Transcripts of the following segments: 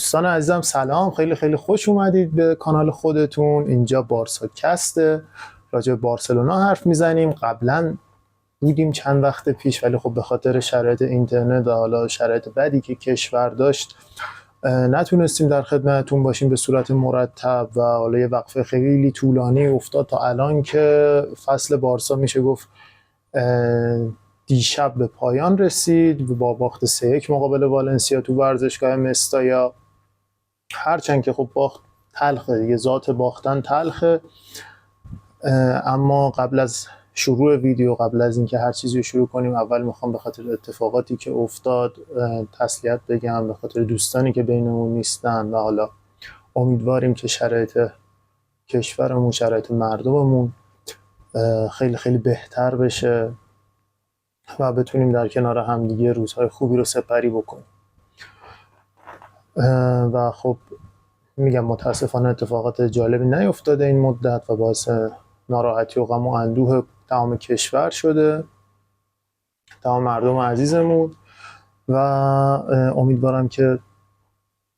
دوستان عزیزم سلام، خیلی خیلی خوش اومدید به کانال خودتون. اینجا بارسا کسته، راجع به بارسلونا حرف میزنیم. قبلا بودیم چند وقت پیش، ولی خب به خاطر شرایط اینترنت و حالا شرایط بدی که کشور داشت نتونستیم در خدمتتون باشیم به صورت مرتب و حالا یه وقفه خیلی طولانی افتاد تا الان که فصل بارسا میشه گفت دیشب به پایان رسید و با باخت 3-1 مقابل والنسیا تو ورزشگاه مستایا. هرچند که خب باخت تلخه دیگه، ذات باختن تلخه. اما قبل از شروع ویدیو، قبل از اینکه هر چیزی رو شروع کنیم، اول میخوام به خاطر اتفاقاتی که افتاد تسلیت بگم، به خاطر دوستانی که بینمون نیستن و حالا امیدواریم که شرایط کشورمون، شرایط مردممون خیلی خیلی بهتر بشه و بتونیم در کنار همدیگه روزهای خوبی رو سپری بکنیم. و خب میگم متاسفانه اتفاقات جالبی نیفتاده این مدت و باعث ناراحتی و غم و اندوه تمام کشور شده، تمام مردم عزیزمون، و امیدوارم که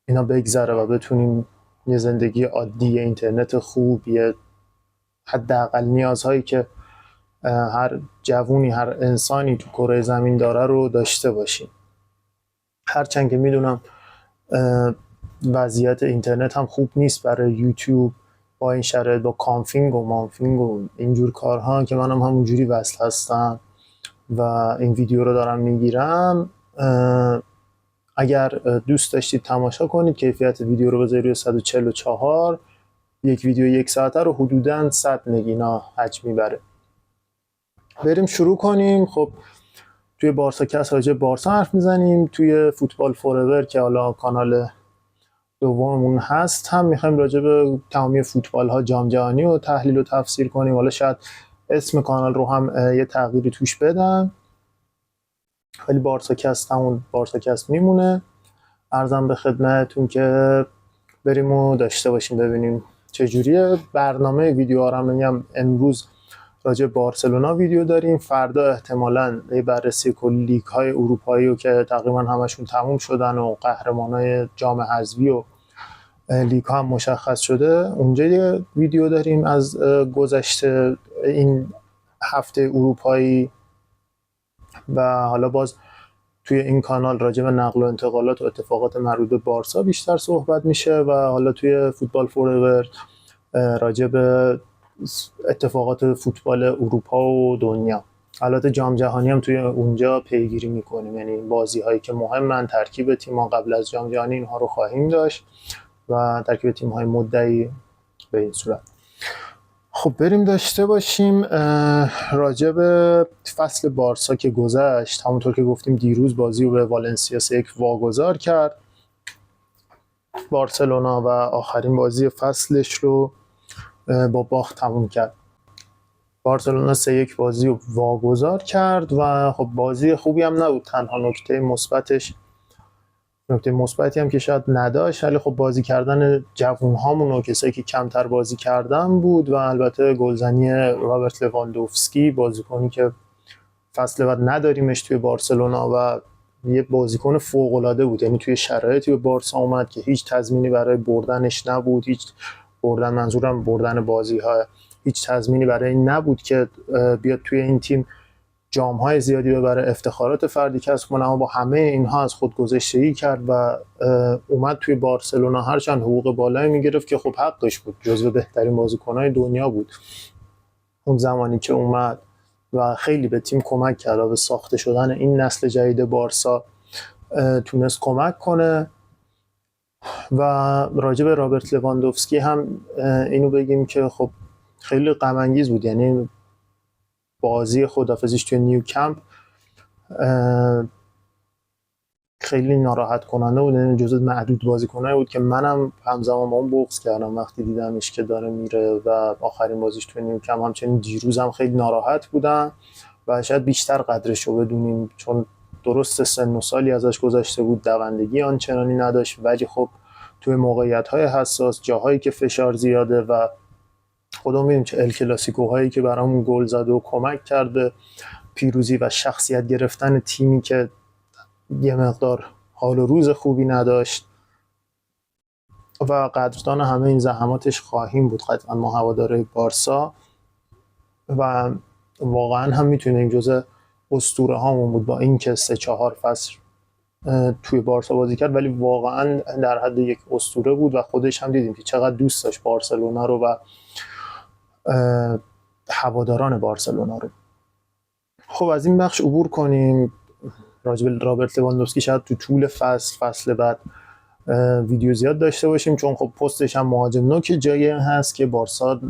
اینا بگذره و بتونیم یه زندگی عادی، اینترنت خوب، یه حداقل نیازهایی که هر جوونی، هر انسانی تو کره زمین داره رو داشته باشیم. هرچند که میدونم وضعیت اینترنت هم خوب نیست برای یوتیوب با این شرایط، با کانفینگ و مانفینگ و اینجور کارها که منم همونجوری وصل هستم و این ویدیو رو دارم میگیرم. اگر دوست داشتید تماشا کنید، کیفیت ویدیو رو بذارید روی 144. یک ویدیو 1 ساعته رو حدوداً 100 مگینا حجم میبره. بریم شروع کنیم. خب توی بارسا کست راجع بارسا حرف میزنیم. توی فوتبال فوراور که حالا کانال دوممون هست هم میخوایم راجع به تمامی فوتبال ها جام جهانی و تحلیل و تفسیر کنیم. حالا شاید اسم کانال رو هم یه تغییری توش بدم، ولی بارسا کست همون بارسا کست میمونه. عرضم به خدمتتون که بریم و داشته باشیم ببینیم چجوریه. برنامه ویدیوها رو میگم امروز راجع بارسلونا ویدیو داریم، فردا احتمالاً یه بررسی کلی لیگ های اروپایی رو که تقریبا همشون تموم شدن و قهرمانای جام حذفی و لیگ ها هم مشخص شده، اونجا یه ویدیو داریم از گذشته این هفته اروپایی. و حالا باز توی این کانال راجع به نقل و انتقالات و اتفاقات مربوط به بارسا بیشتر صحبت میشه و حالا توی فوتبال فوراور راجع به اتفاقات فوتبال اروپا و دنیا. حالات جام جهانی هم توی اونجا پیگیری میکنیم، یعنی بازی هایی که مهمن، ترکیب تیم‌ها قبل از جام جهانی، اینها رو خواهیم داشت و ترکیب تیم‌های مدعی به این صورت. خب بریم داشته باشیم. راجع به فصل بارسا که گذشت، همونطور که گفتیم دیروز بازی رو به والنسیا 3-1 واگذار کرد بارسلونا و آخرین بازی فصلش رو با باخت تموم کرد. بارسلونا 3-1 بازی رو واگذار کرد و خب بازی خوبی هم نبود. تنها نکته مثبتی هم که شاید نداشت، ولی خب بازی کردن جوونهامون و کسایی که کمتر بازی کردن بود و البته گلزنی رابرت لواندوفسکی، بازیکنی که فصل بعد نداریمش توی بارسلونا و یه بازیکن فوق‌العاده بود. یعنی توی شرایطی به بارسا اومد که هیچ تضمینی برای بردنش نبود، منظورم بردن بازی‌ها، هیچ تضمینی برای این نبود که بیاد توی این تیم جام‌های زیادی ببره، افتخارات فردی کسب کنه. اما با همه اینها از خود گذشتگی کرد و اومد توی بارسلونا. هرچند حقوق بالایی میگرفت که خب حقش بود، جزو بهترین بازیکن‌های دنیا بود اون زمانی که اومد و خیلی به تیم کمک کرد، به ساخته شدن این نسل جدید بارسا تونست کمک کنه. و راجع به رابرت لواندوفسکی هم اینو بگیم که خب خیلی غم انگیز بود. یعنی بازی خدافزیش توی نیوکمپ خیلی ناراحت کننده بود. یعنی جزو معدود بازیکنایی بود که منم همزمان با اون بغض کردم وقتی دیدمش که داره میره و آخرین بازیش توی نیوکمپ. همچنین دیروزم خیلی ناراحت بودم و شاید بیشتر قدرش رو بدونیم، چون درست سن و سالی ازش گذشته بود، دوندگی آنچنانی نداشت، ولی خب توی موقعیت‌های حساس، جاهایی که فشار زیاده و خودمون می‌بینیم چه ال کلاسیکوهایی که برامون گل زده و کمک کرده پیروزی و شخصیت گرفتن تیمی که یه مقدار حال و روز خوبی نداشت. و قدردان همه این زحماتش خواهیم بود قطعا ما هواداره بارسا، و واقعا هم میتونیم جزء اسطوره هامون بود با اینکه 3-4 فصل توی بارسا بازی کرد، ولی واقعا در حد یک اسطوره بود و خودش هم دیدیم که چقدر دوست داشت بارسلونا رو و هواداران بارسلونا رو. خب از این بخش عبور کنیم. راجع به رابرت لواندوفسکی شاید تو طول فصل بعد ویدیو زیاد داشته باشیم، چون خب پستش هم مهاجم نوک جایی هست که بارسا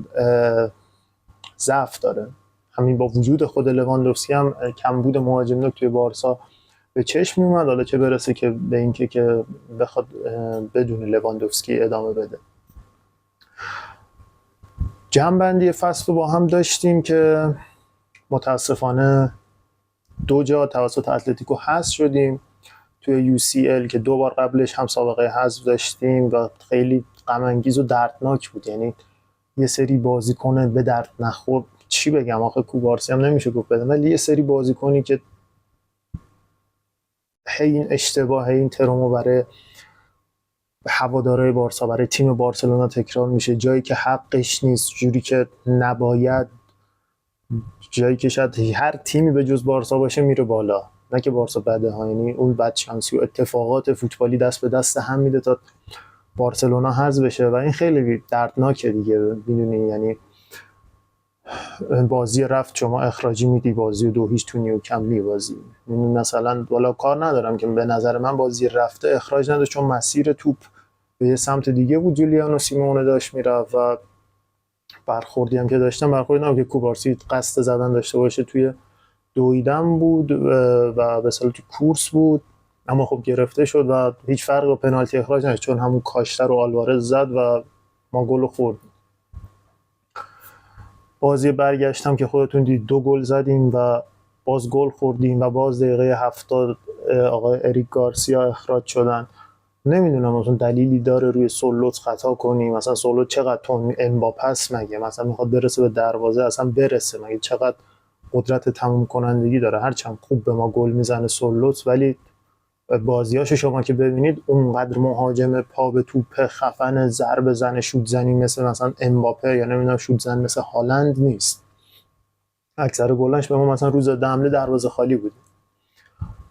ضعف داره. همین با وجود خود لواندوفسکی هم کمبود مهاجم نوک توی بارسا به چشم میومد، حالا چه برسه که به اینکه که بخواد بدون لواندوفسکی ادامه بده. جمع‌بندی فصل رو با هم داشتیم که متاسفانه 2 جا توسط اتلتیکو حذف شدیم توی UCL که 2 بار قبلش هم سابقه حذف داشتیم و خیلی غم انگیز و دردناک بود. یعنی یه سری بازیکن به درد نخور، چی بگم آخه کوبارسی هم نمیشه گفت بدم، ولی یه سری بازیکنی که این اشتباه این ترومو برای هوادارهای بارسا، برای تیم بارسلونا تکرار میشه، جایی که حقش نیست، جوری که نباید، جایی که شاید هر تیمی به جز بارسا باشه میره بالا. نه که بارسا بده ها، یعنی اون بدشانسی و اتفاقات فوتبالی دست به دست هم میده تا بارسلونا حذف بشه و این خیلی دردناکه دیگه. میدونی یعنی بازی رفت شما اخراجی میدی، بازی 2-0 تو نیوکمپ میبازی. مثلا والا کار ندارم که به نظر من بازی رفته اخراج نده، چون مسیر توپ به یه سمت دیگه بود، جولیانو سیمونه داشت میرفت و برخوردی هم که داشتم برخوردی نبود که کوبارسی قصد زدن داشته باشه، توی دویدن بود و به اصطلاح تو کورس بود، اما خب گرفته شد و هیچ فرقی با پنالتی اخراج نداشت، چون همون کاشتر و آلوارز زد و ما گل خوردیم. بازی برگشتم که خودتون دید 2 گل زدیم و باز گل خوردیم و باز دقیقه 70 آقای اریک گارسیا اخراج شدن. نمیدونم مثلا دلیلی داره روی سولوت خطا کنیم؟ مثلا سولوت چقدر تون امباپس مگه مثلا میخواد برسه به دروازه اصلا برسه مگه؟ چقدر قدرت تموم کنندگی داره؟ هرچند خوب به ما گل میزنه سولوت، ولی بازیاشو شما که ببینید اونقدر مهاجم پا به توپ خفن ضربه زن شوت زنی مثلا امباپه یا نمیدونم شوت زن مثل هالند نیست. اکثر گلاش به ما مثلا روز حمله دروازه خالی بود.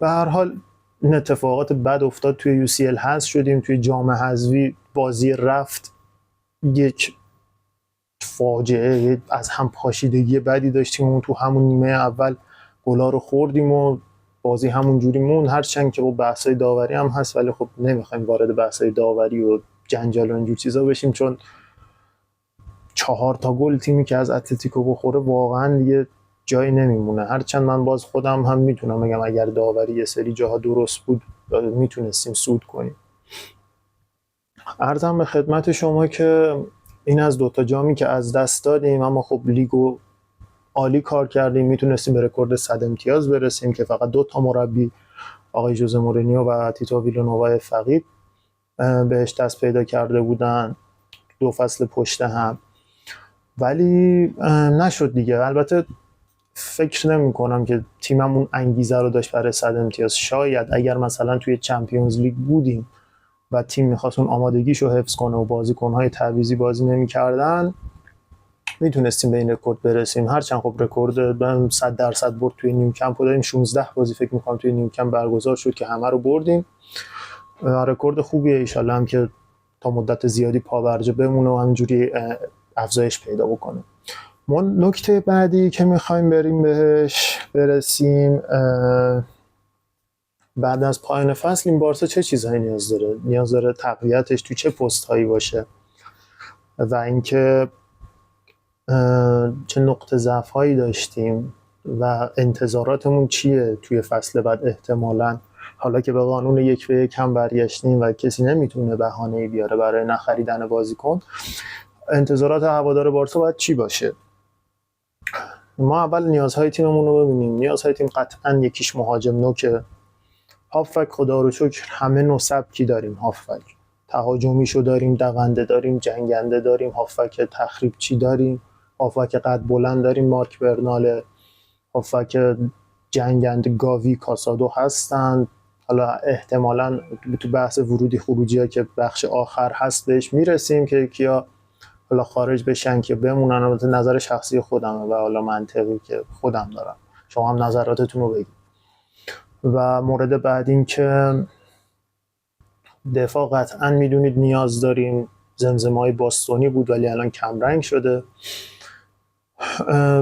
به هر حال این اتفاقات بد افتاد، توی UCL حذف شدیم، توی جام حذفی بازی رفت یک فاجعه از هم پاشیدگی بدی داشتیم، اون تو همون نیمه اول گلا رو خوردیم و بازی همون جوری مون. هرچند که با بحثای داوری هم هست، ولی خب نمیخوایم وارد بحثای داوری و جنجال و اینجور چیزا بشیم، چون 4 تا گل تیمی که از اتلتیکو بخوره واقعا دیگه جایی نمیمونه. هرچند من باز خودم هم میتونم بگم اگر داوری یه سری جاها درست بود میتونستیم صعود کنیم. عرضم به خدمت شما که این از 2 تا جامی که از دست دادیم، اما خب لیگو عالی کار کردیم، میتونستیم به رکورد 100 امتیاز برسیم که فقط 2 تا مربی آقای ژوزه مورینیو و تیتو ویلانووا فقید بهش دست پیدا کرده بودن 2 فصل پشت هم، ولی نشد دیگه. البته فکر نمی کنم که تیممون انگیزه رو داشت برای 100 امتیاز. شاید اگر مثلا توی چمپیونز لیگ بودیم و تیم میخواست اون آمادگیشو حفظ کنه و بازیکن‌های تعویضی بازی نمی‌کردن میتونستیم به این رکورد برسیم. هرچند خب رکورد 100% برد توی نیوکمپ داریم، 16 بازی فکر می‌کنم توی نیوکمپ برگزار شد که همه رو بردیم. رکورد خوبیه، ان شاءالله هم که تا مدت زیادی پابرجا بمونه و همینجوری افزایش پیدا بکنه. ما نکته بعدی که می‌خوایم بهش برسیم، بعد از پایان فصل این بارسا چه چیزهایی نیاز داره تقویتش تو چه پست‌هایی باشه و اینکه چه نقطه ضعف‌هایی داشتیم و انتظاراتمون چیه توی فصل بعد. احتمالاً حالا که به قانون 1-1 هم برگشتیم و کسی نمیتونه بهانه‌ای بیاره برای نخریدن بازیکن، انتظارات هوادار بارسا باید چی باشه؟ ما اول نیازهای تیممون رو ببینیم. نیازهای تیم قطعاً یکیش مهاجم نوکه. هافبک خدا رو شکر همه نوع سبکی داریم. هافبک تهاجمیشو داریم، دونده داریم، جنگنده داریم، هافبک تخریبچی داریم، هافبک قد بلند داریم، مارک برنال، هافبک جنگنده گاوی، کاسادو هستن، حالا احتمالاً تو بحث ورودی خروجی ها که بخش آخر هست بهش میرسیم که کیا حالا خارج بشن که بمونن. البته نظر شخصی خودمه و حالا منطقی که خودم دارم، شما هم نظراتتون رو بگید. و مورد بعد این که دفاع قطعا میدونید نیاز داریم. زمزمه‌های باستونی بود ولی الان کمرنگ شده.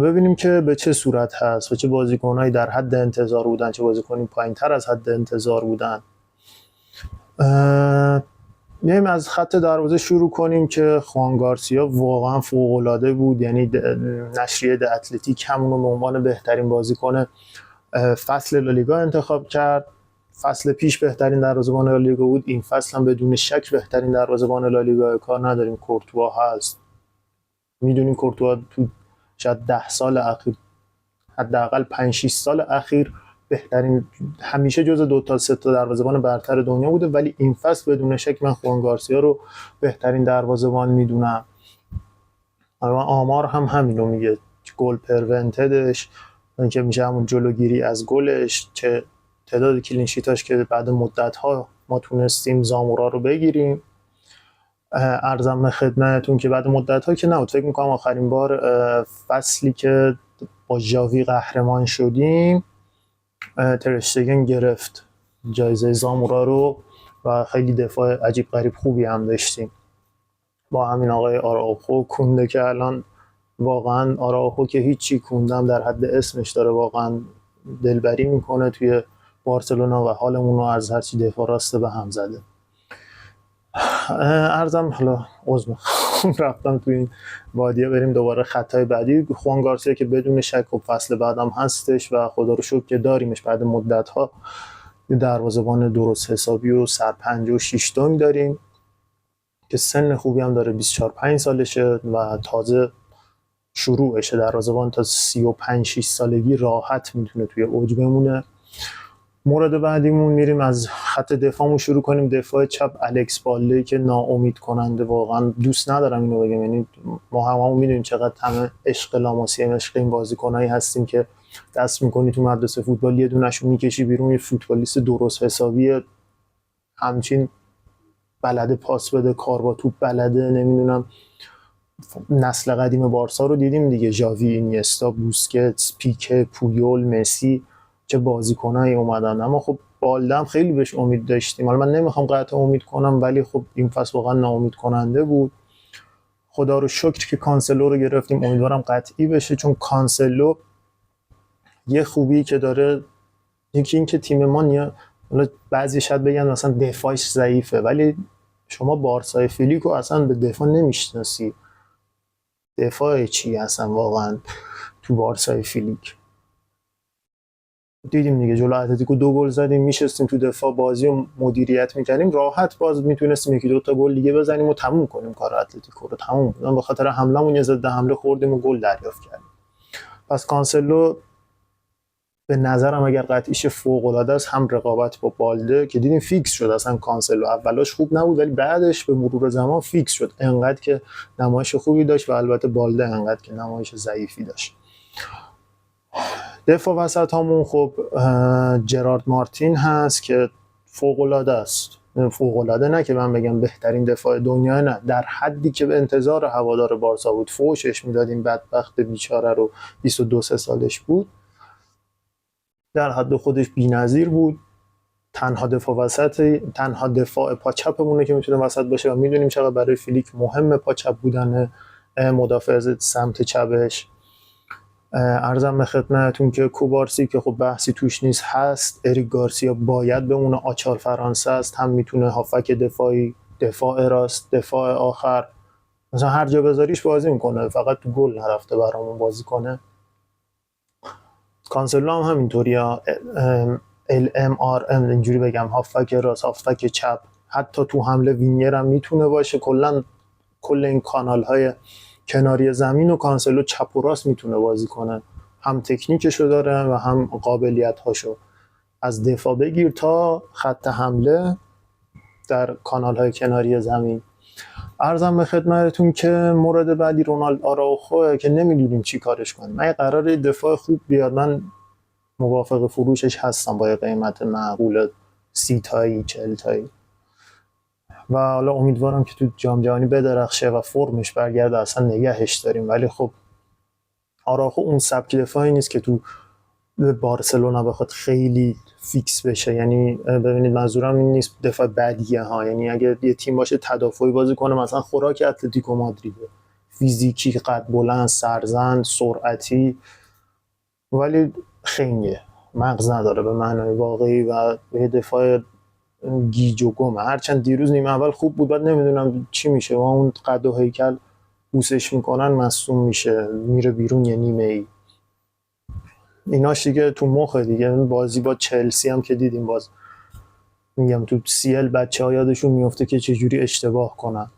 ببینیم که به چه صورت هست و چه بازیکنایی در حد انتظار بودن، چه بازیکنی پایین‌تر از حد انتظار بودن. میایم از خط دروازه شروع کنیم که خوان گارسیا واقعا فوق‌العاده بود. یعنی نشریه د اتلتیک همون رو به عنوان بهترین بازیکن فصل لالیگا انتخاب کرد. فصل پیش بهترین دروازه‌بان لالیگا بود، این فصل هم بدون شک بهترین دروازه‌بان لالیگا. کار نداریم کورتوا هست، میدونیم کورتوا تو شاید 10 سال اخیر، حداقل 5-6 سال اخیر بهترین، همیشه جز 2 تا 3 تا دروازه‌بان برتر دنیا بوده، ولی این فصل بدون شک من خوان گارسیا رو بهترین دروازه‌بان میدونم. آمار هم همینو میگه، گل پرونتدش که میشه همون جلوگیری از گلش، چه تعداد کلین شیتاش که بعد مدت‌ها ما تونستیم زامورا رو بگیریم. عرضم به خدمتتون که بعد مدت‌ها که نبود، فکر می‌کنم آخرین بار فصلی که با ژاوی قهرمان شدیم ترشتگن گرفت جایزه زامورا رو و خیلی دفاع عجیب غریب خوبی هم داشتیم با همین آقای آراوخو. کونده که الان واقعا آراوخو که هیچی، کوندم در حد اسمش داره، واقعا دلبری میکنه توی بارسلونا و حالمون رو از هرچی دفاع راسته به هم زده. عرضم حالا عذر رفتم توی این وادیه، بریم دوباره خطای بعدی. خوان گارسیا که بدون شک و فصل بعدم هستش و خدا رو شکر که داریمش بعد مدت‌ها. دروازه‌بان درست حسابی و سرپنجه و 6 دنگ داریم که سن خوبی هم داره، 24-25 سالشه و تازه شروعشه. دروازه‌بان تا 35-6 سالگی راحت میتونه توی اوج بمونه. مورد بعدیمون میریم از خط دفاعمون شروع کنیم. دفاع چپ الکس بالده که ناامید کننده، واقعا دوست ندارم اینو بگم، یعنی ما هممون میدونیم چقدر همه عشق لاماسیا، عشق این بازیکنایی هستیم که دست میکنی تو مدرسه فوتبال یه دونهشو میکشی بیرون، یه فوتبالیست درست حسابی همچین بلده پاس بده، کار با توپ بلده. نمیدونم نسل قدیم بارسا رو دیدیم دیگه، ژاوی، اینیستا، بوسکتس، پیکه، پویول، مسی، چه بازیکنایی اومدن. اما خب بالده هم خیلی بهش امید داشتیم. حالا من نمیخوام قطع امید کنم ولی خب این فصل واقعا ناامید کننده بود. خدا رو شکر که کانسلو رو گرفتیم، امیدوارم قطعی بشه، چون کانسلو یه خوبی که داره یکی این که تیم ما بعضی شاید بگن مثلا دفاعش ضعیفه، ولی شما بارسای فیلیکو اصلا به دفاع نمیشناسی. دفاع چی اصلا واقعا تو بارسای فیلیک دیدیم دیگه، جلو اتلتیکو 2 گل زدیم، میشستیم تو دفاع بازی و مدیریت میکردیم، راحت باز میتونستیم 1-2 تا گل دیگه بزنیم و تموم کنیم کار اتلتیکو رو. تموم به خاطر حملهمون یه ضد حمله خوردیم و گل دریافت کردیم. پس کانسلو به نظرم اگر قطعیش فوق العاده است، هم رقابت با بالده که دیدیم فیکس شد. اصلا کانسلو اولاش خوب نبود ولی بعدش به مرور زمان فیکس شد، انقدر که نمایش خوبی داشت و البته بالده انقدر که نمایش ضعیفی داشت. دفاع وسط همون خب جرارد مارتین هست که فوق العاده است. فوق العاده نه که من بگم بهترین دفاع دنیا، نه، در حدی که به انتظار هوادار بارسا بود. فوشش میدادیم، بدبخت بیچاره رو، 22-23 سالش بود، در حد خودش بی‌نظیر بود. تنها دفاع پا چپمونه که میتونه وسط باشه و میدونیم چقدر برای فیلیک مهمه پا چپ بودن مدافع سمت چپش. عرضم به خدمتتون که کوبارسی که خب بحثی توش نیست هست، اریک گارسیا باید بمونه، آچار فرانسه است، هم میتونه هافک دفاعی، دفاع راست، دفاع آخر، مثلا هر جا بذاریش بازی میکنه، فقط تو گل نرفته برامون بازی کنه. کانسلو هم همینطوریه، LMRM اینجوری بگم، هافک راست، هافک چپ، حتی تو حمله وینگر هم میتونه باشه. کل این کانال های کناری زمین و کانسلو چپ و راست میتونه بازی کنه، هم تکنیکشو داره و هم قابلیت هاشو. از دفاع بگیر تا خط حمله در کانال های کناری زمین. عرضم به خدمتتون که مورد بعدی رونالد آراوخو که نمیدونیم چی کارش کنیم. اگه قراره دفاع خوب بیاد من موافق فروشش هستم با قیمت معقول 30 تایی 40 تایی. و حالا امیدوارم که تو جام جهانی بدرخشه و فرمش برگرده، اصلا نگهش داریم. ولی خب آراخو اون سبک دفاعی نیست که تو بارسلونا بخواد خیلی فیکس بشه. یعنی ببینید منظورم این نیست دفاع بدیه ها، یعنی اگه یه تیم باشه تدافعی بازی کنه، مثلا خوراک اتلتیکو مادریده، فیزیکی، قد بلند، سرزن، سرعتی، ولی خنگه، مغز نداره به معنای واقعی و یه دفاع گیج و گمه. هرچند دیروز نیمه اول خوب بود، بعد نمیدونم چی میشه و اون قد و هیکل بوسش میکنن مصدوم میشه، میره بیرون یه نیمه ای. ایناش دیگه تو مخه دیگه. بازی با چلسی هم که دیدیم، باز میگم تو CL بچه ها یادشون میفته که چجوری اشتباه کنن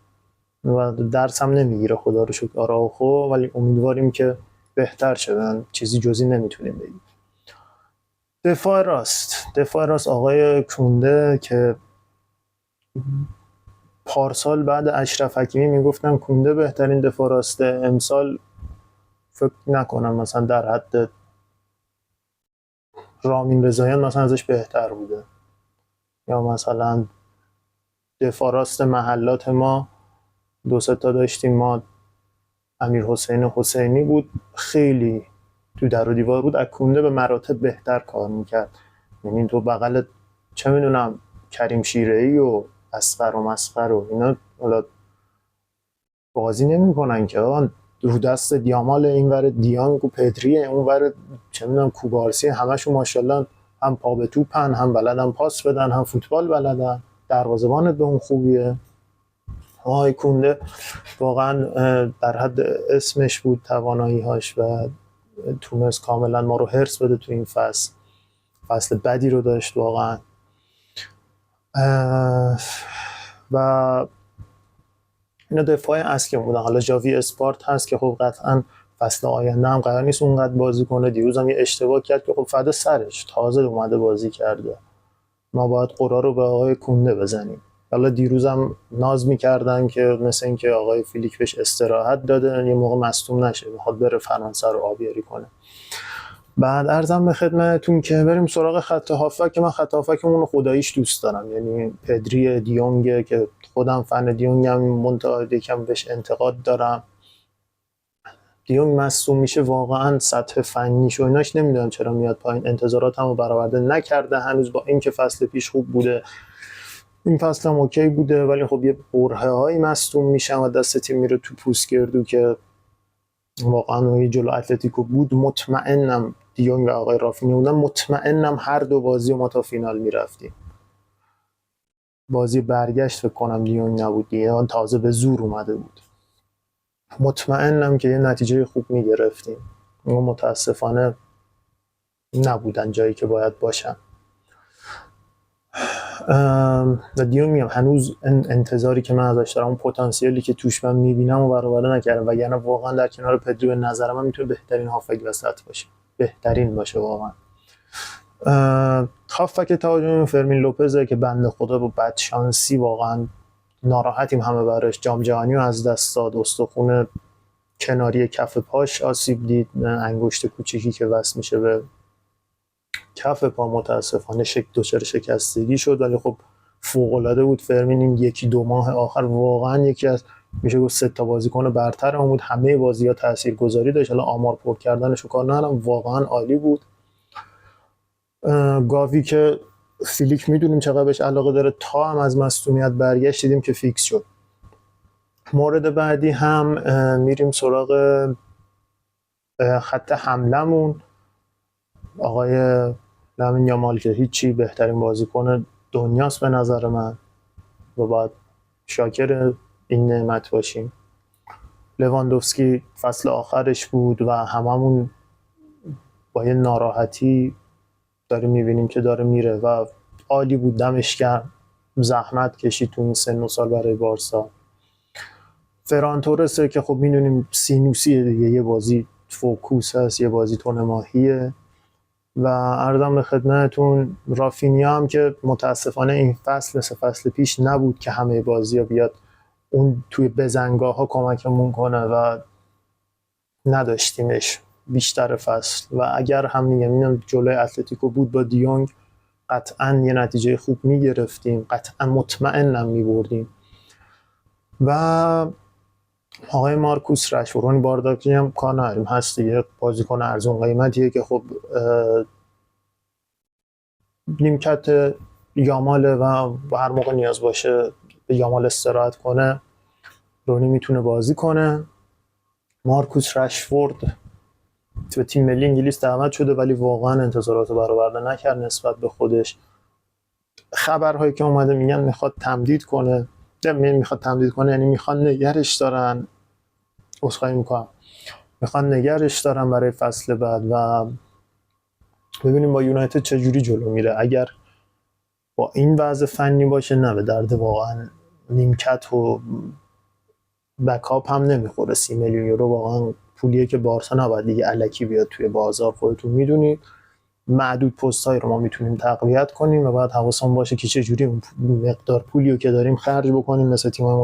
و درس هم نمیگیره خدا رو شکر آراوخو، ولی امیدواریم که بهتر شدن. چیزی جزی نمیتونیم بگیم. دفاع راست آقای کونده که پارسال بعد اشرف حکیمی میگفتن کونده بهترین دفاع راسته، امسال فکر نکنم مثلا در حد رامین رضاییان مثلا ازش بهتر بوده. یا مثلا دفاع راست محلات ما 2-3 تا داشتیم، ما امیر حسین حسینی بود، خیلی تو در و دیوار بود، اکونده به مراتب بهتر کار میکرد. یعنی تو بغل چه میدونم کریم شیره‌ای و اصغر و مسخر و اینا حالا بازی نمیکنن که رو دست دیامال، این ور دیانگ و پدری، اون ور چه میدونم کوبارسی، همشون ماشاءالله هم پا به توپن، هم بلدن پاس بدن، هم فوتبال بلدن. دروازه‌بانت به اون خوبیه. آقای کونده واقعا در حد اسمش بود توانایی‌هاش و تونست کاملا ما رو هرس بده تو این فصل بدی رو داشت واقعا. و اینا دفاع اصلی بودن. حالا جاوی اسپارت هست که خب قطعا فصل آینده هم قرار نیست اونقدر بازی کنه. دیروز هم یه اشتباه کرد که خب فدا سرش، تازه اومده بازی کرده، ما باید قرار رو به آقای کونده بزنیم. حالا دیروز هم ناز میکردن که مثل این که آقای فیلیک بهش استراحت داده، یه موقع مصدوم نشه، میخواد بره فرانسه رو آبیاری کنه. بعد عرضم به خدمتتون که بریم سراغ خط هافک که من خط هافکمون رو خداییش دوست دارم. یعنی پدری، دیونگ که خودم فن دیونگم، منتها یکم بهش انتقاد دارم. دیونگ مصدوم میشه واقعا سطح فنیش و ایناش نمیدونم چرا میاد پایین. انتظاراتمو برآورده نکرده هنوز، با اینکه فصل پیش خوب بوده، این فصل هم اوکی بوده، ولی خب یه برهه هایی مصدوم میشن و دست تیم میره تو پوست گردو که واقعا یه جلو اتلتیکو بود. مطمئنم دیونگ و آقای رافینی بودن، مطمئنم هر دو بازی ما تا فینال میرفتیم. بازی برگشت فکر کنم دیونگ نبود دیگه، تازه به زور اومده بود. مطمئنم که یه نتیجه خوب میگرفتیم، اما متاسفانه نبودن جایی که باید باشن. و دیونگ میگم هنوز انتظاری که من ازش دارم، اون پتانسیلی که توش من میبینم و برآورده نکردم، وگرنه واقعا در کنار پدری به نظر من میتونه بهترین هافک وسط باشه، بهترین باشه واقعا. هافک تهاجمی فرمین لوپزه که بنده خدا با بدشانسی واقعا ناراحتیم همه براش، جام جهانی رو از دست داد، استخون کناری کف پاش آسیب دید، انگشت کوچیکی که وصل میشه به کف پا متاسفانه دچار شکستگی شد. ولی خب فوق‌العاده بود فرمین. این 1-2 ماه آخر واقعا یکی از میشه گفت 3 تا بازیکن برتر هم بود، همه بازی‌ها تاثیرگذاری داشت. حالا آمار پر کردنش رو کار ندارم، واقعا عالی بود. گاوی که فیلیک میدونیم چقدر بهش علاقه داره، تا هم از مصدومیت برگشت دیدیم که فیکس شد. مورد بعدی هم میریم سراغ خط حملمون، آقای لامین یامال که هیچی، بهترین بازیکن دنیاست به نظر من و باید شاکر این نعمت باشیم. لواندوفسکی فصل آخرش بود و هممون با یه ناراحتی داریم میبینیم که داره میره و عالی بود، دمش گرم، زحمت کشید تو این سن و سال برای بارسا. فران تورسه که خب میدونیم سینوسیه دیگه، یه بازی فوکوس هست، یه بازی تون ماهیه. و عرضم به خدمتتون رافینیا هم که متاسفانه این فصل مثل فصل پیش نبود که همه بازی ها بیاد اون توی بزنگاه ها کمکمون کنه و نداشتیمش بیشتر فصل. و اگر هم میگم جلوی اتلتیکو بود با دیونگ قطعا یه نتیجه خوب میگرفتیم، قطعا مطمئنم میبردیم. و آقای مارکوس رشفورد بارداکی هم کار نداریم، هست دیگه، بازیکن ارزون قیمتیه که خب نیمکت یاماله و هر موقع نیاز باشه به یامال استراحت کنه رونی میتونه بازی کنه. مارکوس رشفورد به تیم ملی انگلیس دعوت شده ولی واقعا انتظارات برآورده نکرد نسبت به خودش. خبرهایی که اومده میگن میخواد تمدید کنه، یعنی میخوان نگرش دارن، میخوان نگرش دارن برای فصل بعد و ببینیم با یونایتد چجوری جلو میره. اگر با این وضع فنی باشه نه به درد واقعا نیمکت و بکاپ هم نمیخوره. 30 میلیون یورو واقعا پولیه که بارسا نباید دیگه الکی بیاد توی بازار، خودتون میدونید معدود پست‌هایی رو ما میتونیم تقویت کنیم و بعد حواسمون باشه که چجوری اون مقدار پولیو که داریم خرج بکنیم. مثل تیم‌های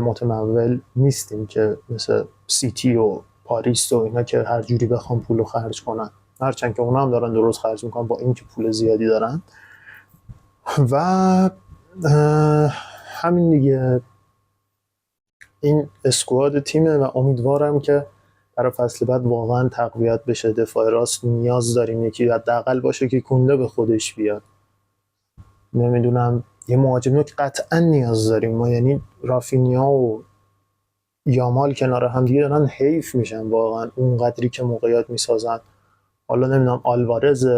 متمول نیستیم که مثل سیتی و پاریس و اینا که هر جوری بخوام پولو خرج کنن، هرچند که اونا هم دارن درست خرج میکنن با اینکه پول زیادی دارن. و همین دیگه، این اسکواد تیمه و امیدوارم که برای فصل بعد واقعا تقویت بشه. دفاع راست نیاز داریم یکی حداقل باشه که کونده به خودش بیاد. نمیدونم یه مهاجم نوک قطعا نیاز داریم ما، یعنی رافینیا و یامال کنار هم دیگه دارن حیف میشن واقعا اون قدری که موقعیت میسازن. حالا نمیدونم آلوارز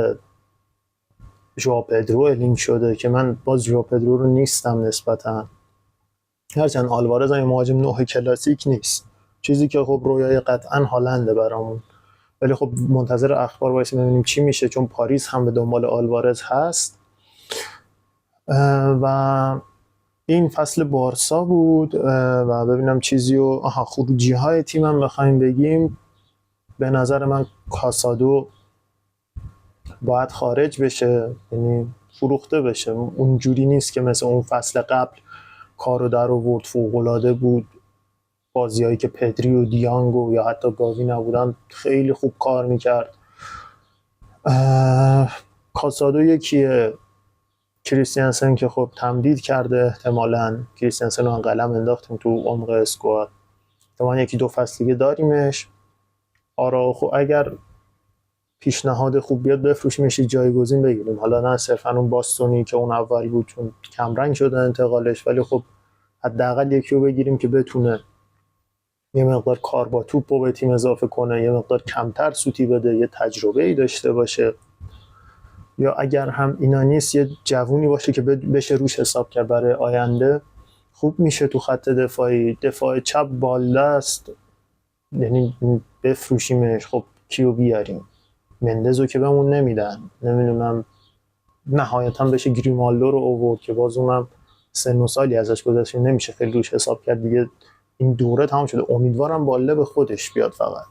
ژائو پدرو لینک شده که من باز ژائو پدرو رو نیستم نسبتا، هرچند آلوارز هم مهاجم نوع کلاسیک نیست، چیزی که خب رویای قطعا هالنده برامون. ولی خب منتظر اخبار وایسیم ببینیم چی میشه، چون پاریس هم به دنبال آلوارز هست. و این فصل بارسا بود و ببینم چیزی و خروجی های تیم هم بخوایم بگیم، به نظر من کاسادو باید خارج بشه، یعنی فروخته بشه. اونجوری نیست که مثل اون فصل قبل کارو در آورد، فوق‌العاده بود. بازیایی که پدری و دیانگو یا حتی گاوی نبودن خیلی خوب کار میکرد. کاسادو یکیه. کریستیانسن که خب تمدید کرده، احتمالاً کریستیانسن رو قلم انداختیم تو عمق اسکواد، احتمالاً یکی دو فصل دیگه داریمش. آراوخو اگر پیشنهاد خوب بیاد بفروشیمش، جایگزین بگیریم، حالا نه صرفا اون باستونی که اون اول بود چون کمرنگ شده انتقالش، ولی خب حداقل یکی رو بگیریم که بتونه یه مقدار کار با توپ رو به تیم اضافه کنه، یه مقدار کمتر سوتی بده، یه تجربه‌ای داشته باشه. یا اگر هم اینا نیست یه جوونی باشه که بشه روش حساب کرد برای آینده، خوب میشه. تو خط دفاعی، دفاع چپ بالده است، یعنی بفروشیمش. خب کیو بیاریم؟ مندزو که بهمون نمیدن، نمیدونم نهایتا بشه گریمالدو رو آورد که باز اونم سن و سالی ازش گذشته، نمیشه خیلی روش حساب کرد دیگه، این دوره تمام شده. امیدوارم بالله به خودش بیاد فقط،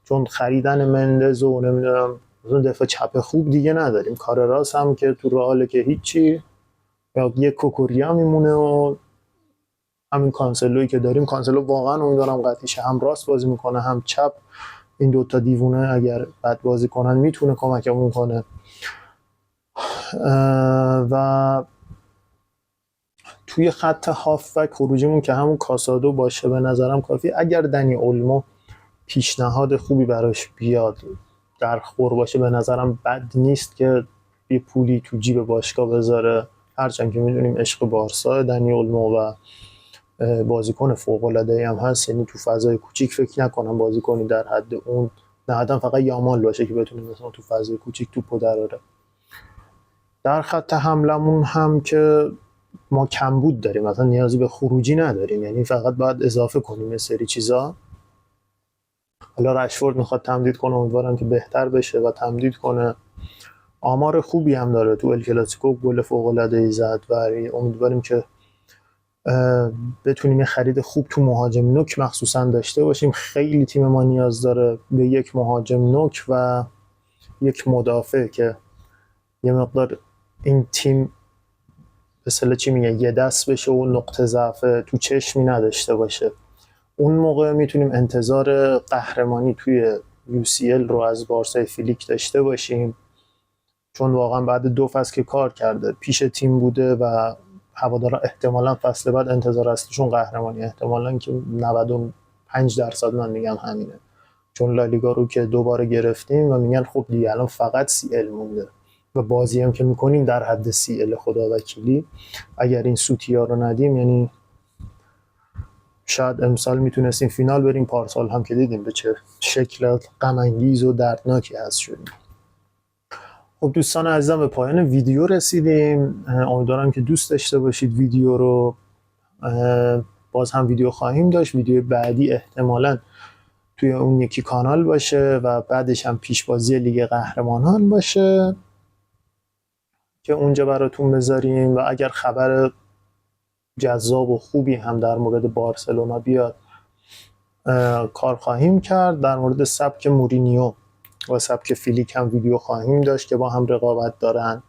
چون خریدن مندز و نمیدونم دفاع چپ خوب دیگه نداریم. کار راست هم که تو رئاله که هیچی، یا یه کوکوریا میمونه و همین کانسلویی که داریم. کانسلو واقعا امیدوارم قطعی شه، هم راست بازی میکنه هم چپ. این دوتا دیوونه اگر بد بازی کنن میتونه کمکمون کنه. و توی خط هافبک خروجیمون که همون کاسادو باشه به نظرم کافی. اگر دنی اولمو پیشنهاد خوبی براش بیاد، در خور باشه، به نظرم بد نیست که یه پولی تو جیب باشگاه بذاره، هرچند که میدونیم عشق بارسا دنی اولمو و بازیکن فوق‌العاده‌ای هم هست، یعنی تو فضای کوچیک فکر نکنم بازیکنی در حد اون، نه حتما فقط یامال باشه که بتونه مثلا تو فضای کوچیک توپو دراره. در خط حملمون هم که ما کمبود داریم، مثلا نیازی به خروجی نداریم، یعنی فقط باید اضافه کنیم یه سری چیزا. حالا رشفورد میخواد تمدید کنه، امیدوارم که بهتر بشه و تمدید کنه. آمار خوبی هم داره، تو ال کلاسیکو گل فوق‌العاده‌ای زد و امیدواریم که بتونیم یه خرید خوب تو مهاجم نوک مخصوصا داشته باشیم. خیلی تیم ما نیاز داره به یک مهاجم نوک و یک مدافع که یه مقدار این تیم مثلا چی میگه یه دست بشه و نقطه ضعف تو چشمی نداشته باشه. اون موقع میتونیم انتظار قهرمانی توی UCL رو از بارسای فلیک داشته باشیم. چون واقعا بعد 2 فصل که کار کرده، پیش تیم بوده و هوادارا احتمالاً فصل بعد انتظار اصلیشون قهرمانی، احتمالاً که 95% من میگم همینه، چون لالیگا رو که 2 بار گرفتیم و میگن خب دیگه الان فقط CL مونده و بازی هم که میکنیم در حد CL خدا وکیلی. اگر این سوتیا رو ندیم یعنی شاید امسال میتونستیم فینال بریم، پارسال هم که دیدیم به چه شکل غم انگیز و دردناکی هست شدیم. خب دوستان عزیزم به پایان ویدیو رسیدیم، امیدوارم که دوست داشته باشید ویدیو رو. باز هم ویدیو خواهیم داشت، ویدیو بعدی احتمالاً توی اون یکی کانال باشه و بعدش هم پیشبازی لیگ قهرمانان باشه که اونجا براتون بذاریم، و اگر خبر جذاب و خوبی هم در مورد بارسلونا بیاد کار خواهیم کرد. در مورد سبک مورینیو و سبک فیلیک هم ویدیو خواهیم داشت که با هم رقابت دارن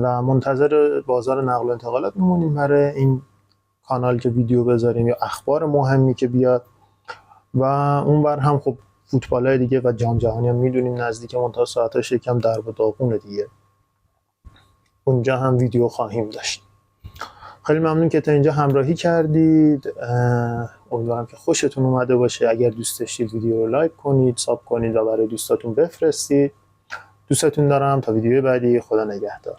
و منتظر بازار نقل و انتقالات میمونیم برای این کانال که ویدیو بذاریم یا اخبار مهمی که بیاد. و اونور هم خب فوتبالای دیگه و جام جهانی هم میدونیم نزدیک منتها ساعتش یکم در و داغونه دیگه، اونجا هم ویدیو خواهیم داشت. خیلی ممنون که تا اینجا همراهی کردید، امیدوارم که خوشتون اومده باشه. اگر دوست داشتید ویدیو رو لایک کنید، ساب کنید و برای دوستاتون بفرستید. دوستتون دارم، تا ویدیو بعدی، خدا نگهدار.